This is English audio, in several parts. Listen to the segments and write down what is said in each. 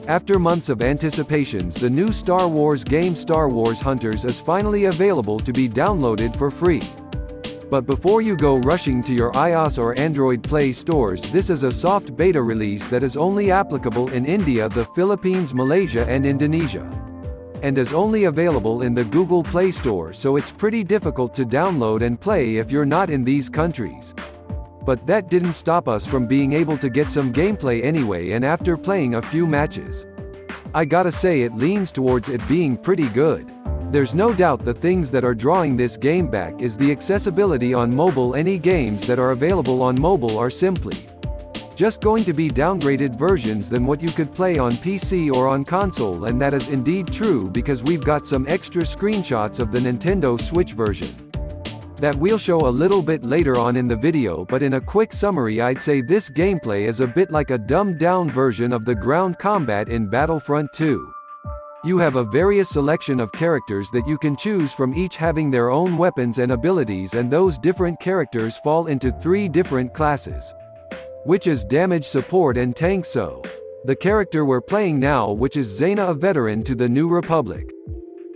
After months of anticipations, the new Star Wars game Star Wars Hunters is finally available to be downloaded for free. But before you go rushing to your iOS or Android Play stores, this is a soft beta release that is only applicable in India, the Philippines, Malaysia and Indonesia. And is only available in the Google Play Store, so it's pretty difficult to download and play if you're not in these countries. But that didn't stop us from being able to get some gameplay anyway, and after playing a few matches, I gotta say it leans towards it being pretty good. There's no doubt the things that are drawing this game back is the accessibility on mobile. Any games that are available on mobile are simply just going to be downgraded versions than what you could play on PC or on console, and that is indeed true because we've got some extra screenshots of the Nintendo Switch version that we'll show a little bit later on in the video, but in a quick summary I'd say this gameplay is a bit like a dumbed-down version of the ground combat in Battlefront 2. You have a various selection of characters that you can choose from, each having their own weapons and abilities, and those different characters fall into 3 different classes, which is damage, support and tank. So, the character we're playing now, which is Zaina, a veteran to the New Republic.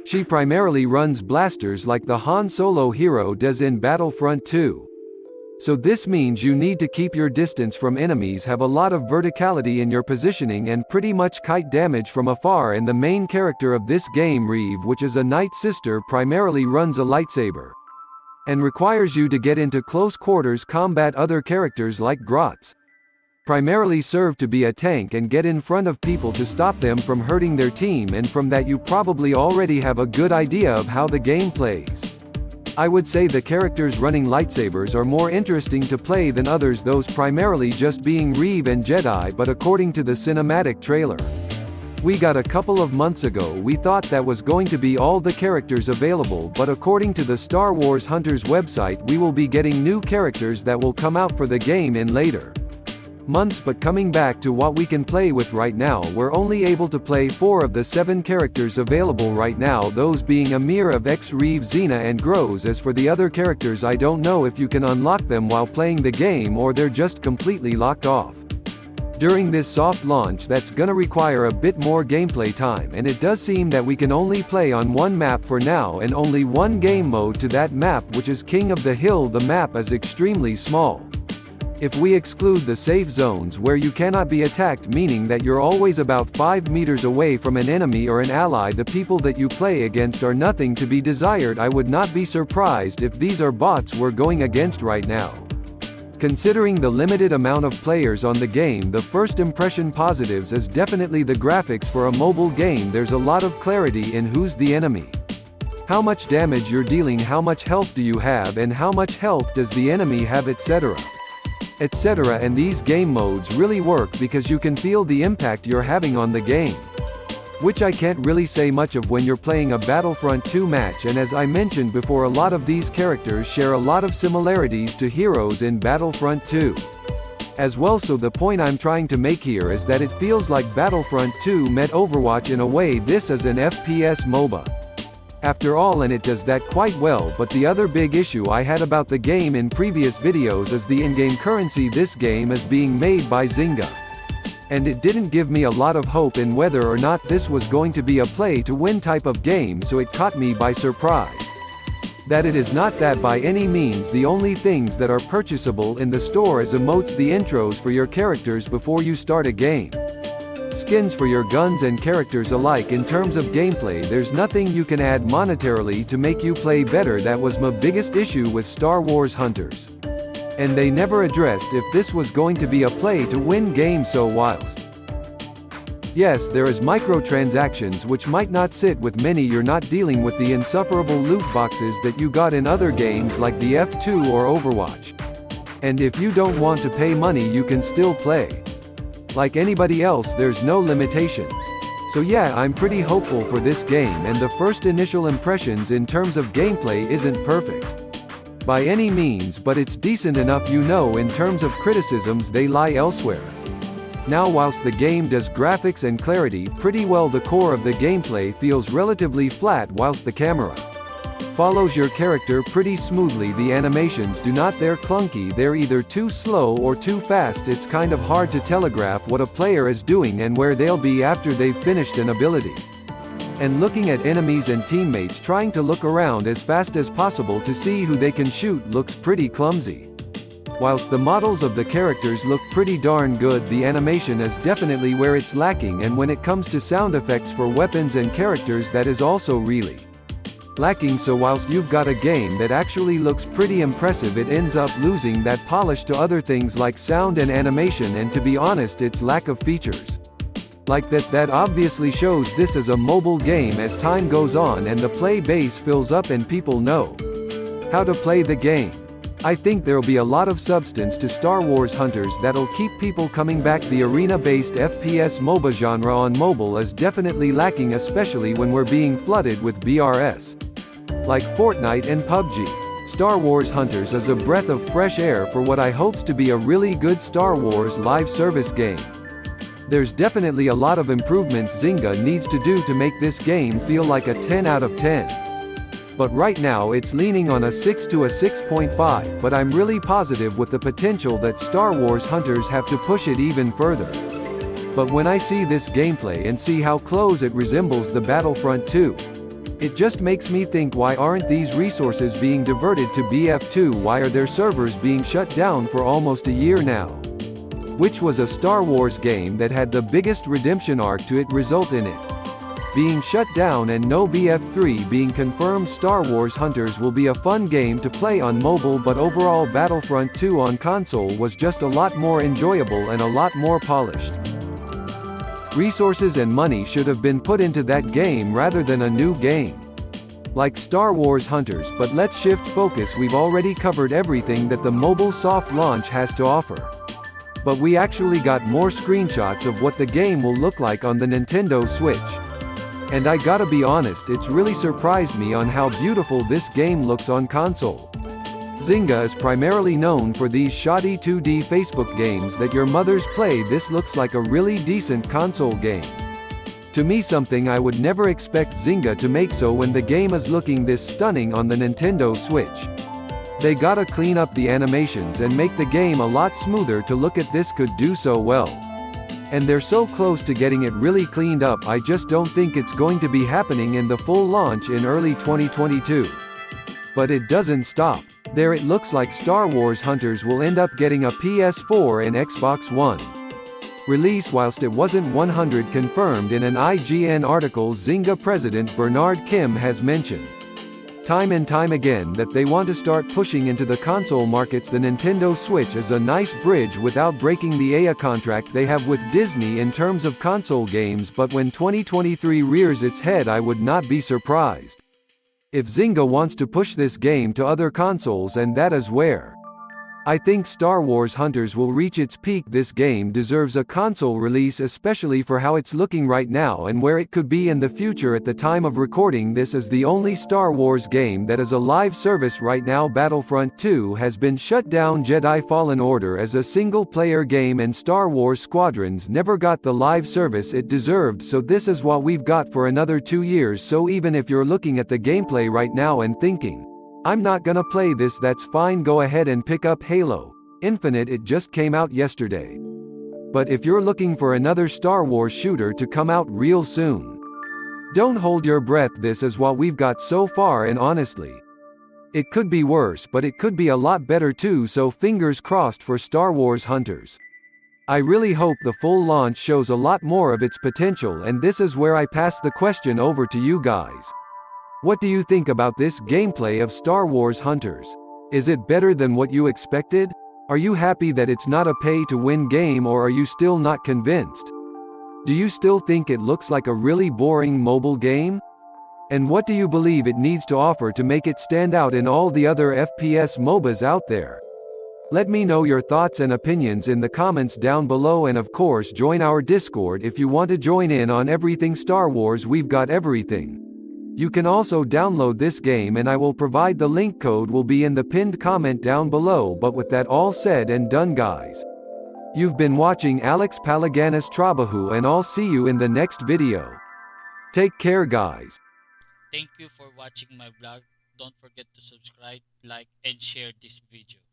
She primarily runs blasters like the Han Solo hero does in Battlefront 2. So this means you need to keep your distance from enemies, have a lot of verticality in your positioning and pretty much kite damage from afar, and the main character of this game, Reeve, which is a Night Sister, primarily runs a lightsaber and requires you to get into close quarters combat. Other characters like Grotz primarily serve to be a tank and get in front of people to stop them from hurting their team, and from that you probably already have a good idea of how the game plays. I would say the characters running lightsabers are more interesting to play than others, those primarily just being Reeve and Jedi, but according to the cinematic trailer we got a couple of months ago, we thought that was going to be all the characters available, but according to the Star Wars Hunters website we will be getting new characters that will come out for the game in later months. But coming back to what we can play with right now, we're only able to play 4 of the 7 characters available right now, those being Amir, of X, Reeve, Xena and Groz. As for the other characters, I don't know if you can unlock them while playing the game or they're just completely locked off. During this soft launch that's gonna require a bit more gameplay time, and it does seem that we can only play on one map for now and only one game mode to that map, which is King of the Hill. The map is extremely small. If we exclude the safe zones where you cannot be attacked, meaning that you're always about 5 meters away from an enemy or an ally, the people that you play against are nothing to be desired. I would not be surprised if these are bots we're going against right now. Considering the limited amount of players on the game, the first impression positives is definitely the graphics. For a mobile game, there's a lot of clarity in who's the enemy, how much damage you're dealing, how much health do you have, and how much health does the enemy have, etc. etc. And these game modes really work because you can feel the impact you're having on the game, which I can't really say much of when you're playing a Battlefront 2 match. And as I mentioned before, a lot of these characters share a lot of similarities to heroes in Battlefront 2 as well. So the point I'm trying to make here is that it feels like Battlefront 2 met Overwatch in a way. This is an FPS MOBA after all, and it does that quite well. But the other big issue I had about the game in previous videos is the in-game currency. This game is being made by Zynga, and it didn't give me a lot of hope in whether or not this was going to be a play-to-win type of game, so it caught me by surprise that it is not that by any means. The only things that are purchasable in the store is emotes, the intros for your characters before you start a game, skins for your guns and characters alike. In terms of gameplay, there's nothing you can add monetarily to make you play better. That was my biggest issue with Star Wars Hunters, and they never addressed if this was going to be a play-to-win game. So whilst yes, there is microtransactions which might not sit with many, you're not dealing with the insufferable loot boxes that you got in other games like the F2 or Overwatch. And if you don't want to pay money, you can still play like anybody else. There's no limitations. So yeah, I'm pretty hopeful for this game, and the first initial impressions in terms of gameplay isn't perfect by any means, but it's decent enough. In terms of criticisms, they lie elsewhere. Now, whilst the game does graphics and clarity pretty well, the core of the gameplay feels relatively flat, whilst the camera follows your character pretty smoothly. The animations do not they're clunky, they're either too slow or too fast. It's kind of hard to telegraph what a player is doing and where they'll be after they've finished an ability. And looking at enemies and teammates trying to look around as fast as possible to see who they can shoot looks pretty clumsy. Whilst the models of the characters look pretty darn good, the animation is definitely where it's lacking, and when it comes to sound effects for weapons and characters, that is also really lacking. So whilst you've got a game that actually looks pretty impressive, it ends up losing that polish to other things like sound and animation, and to be honest, its lack of features like that obviously shows this is a mobile game as time goes on and the play base fills up and people know how to play the game. I think there'll be a lot of substance to Star Wars Hunters that'll keep people coming back. The arena-based FPS MOBA genre on mobile is definitely lacking, especially when we're being flooded with BRS like Fortnite and PUBG. Star Wars Hunters is a breath of fresh air for what I hopes to be a really good Star Wars live service game. There's definitely a lot of improvements Zynga needs to do to make this game feel like a 10 out of 10. But right now it's leaning on a 6 to a 6.5, but I'm really positive with the potential that Star Wars Hunters have to push it even further. But when I see this gameplay and see how close it resembles the Battlefront 2, it just makes me think, why aren't these resources being diverted to BF2? Why are their servers being shut down for almost a year now? Which was a Star Wars game that had the biggest redemption arc to it result in it being shut down and no BF3 being confirmed. Star Wars Hunters will be a fun game to play on mobile, but overall Battlefront 2 on console was just a lot more enjoyable and a lot more polished. Resources and money should have been put into that game rather than a new game like Star Wars Hunters. But let's shift focus. We've already covered everything that the mobile soft launch has to offer, but we actually got more screenshots of what the game will look like on the Nintendo Switch. And I gotta be honest, it's really surprised me on how beautiful this game looks on console. Zynga is primarily known for these shoddy 2D Facebook games that your mothers play. This looks like a really decent console game. To me, something I would never expect Zynga to make, so when the game is looking this stunning on the Nintendo Switch, they gotta clean up the animations and make the game a lot smoother to look at. This could do so well. And they're so close to getting it really cleaned up. I just don't think it's going to be happening in the full launch in early 2022. But it doesn't stop there. It looks like Star Wars Hunters will end up getting a PS4 and Xbox One release. Whilst it wasn't 100% confirmed in an IGN article, Zynga president Bernard Kim has mentioned time and time again that they want to start pushing into the console markets. The Nintendo Switch is a nice bridge without breaking the EA contract they have with Disney in terms of console games, but when 2023 rears its head, I would not be surprised if Zynga wants to push this game to other consoles, and that is where I think Star Wars Hunters will reach its peak. This game deserves a console release, especially for how it's looking right now and where it could be in the future. At the time of recording, this is the only Star Wars game that is a live service right now. Battlefront 2 has been shut down. Jedi Fallen Order is a single-player game, and Star Wars Squadrons never got the live service it deserved, so this is what we've got for another 2 years. So even if you're looking at the gameplay right now and thinking, I'm not gonna play this, that's fine. Go ahead and pick up Halo Infinite. It just came out yesterday. But if you're looking for another Star Wars shooter to come out real soon, don't hold your breath. This is what we've got so far, and honestly, it could be worse, but it could be a lot better too, so fingers crossed for Star Wars Hunters. I really hope the full launch shows a lot more of its potential, and this is where I pass the question over to you guys. What do you think about this gameplay of Star Wars Hunters? Is it better than what you expected? Are you happy that it's not a pay-to-win game, or are you still not convinced? Do you still think it looks like a really boring mobile game? And what do you believe it needs to offer to make it stand out in all the other FPS MOBAs out there? Let me know your thoughts and opinions in the comments down below, and of course join our Discord if you want to join in on everything Star Wars. We've got everything. You can also download this game, and I will provide the link. Code will be in the pinned comment down below. But with that all said and done, guys, you've been watching Alex Palaganas Trabajo, and I'll see you in the next video. Take care, guys. Thank you for watching my vlog. don't forget to subscribe, like, and share this video.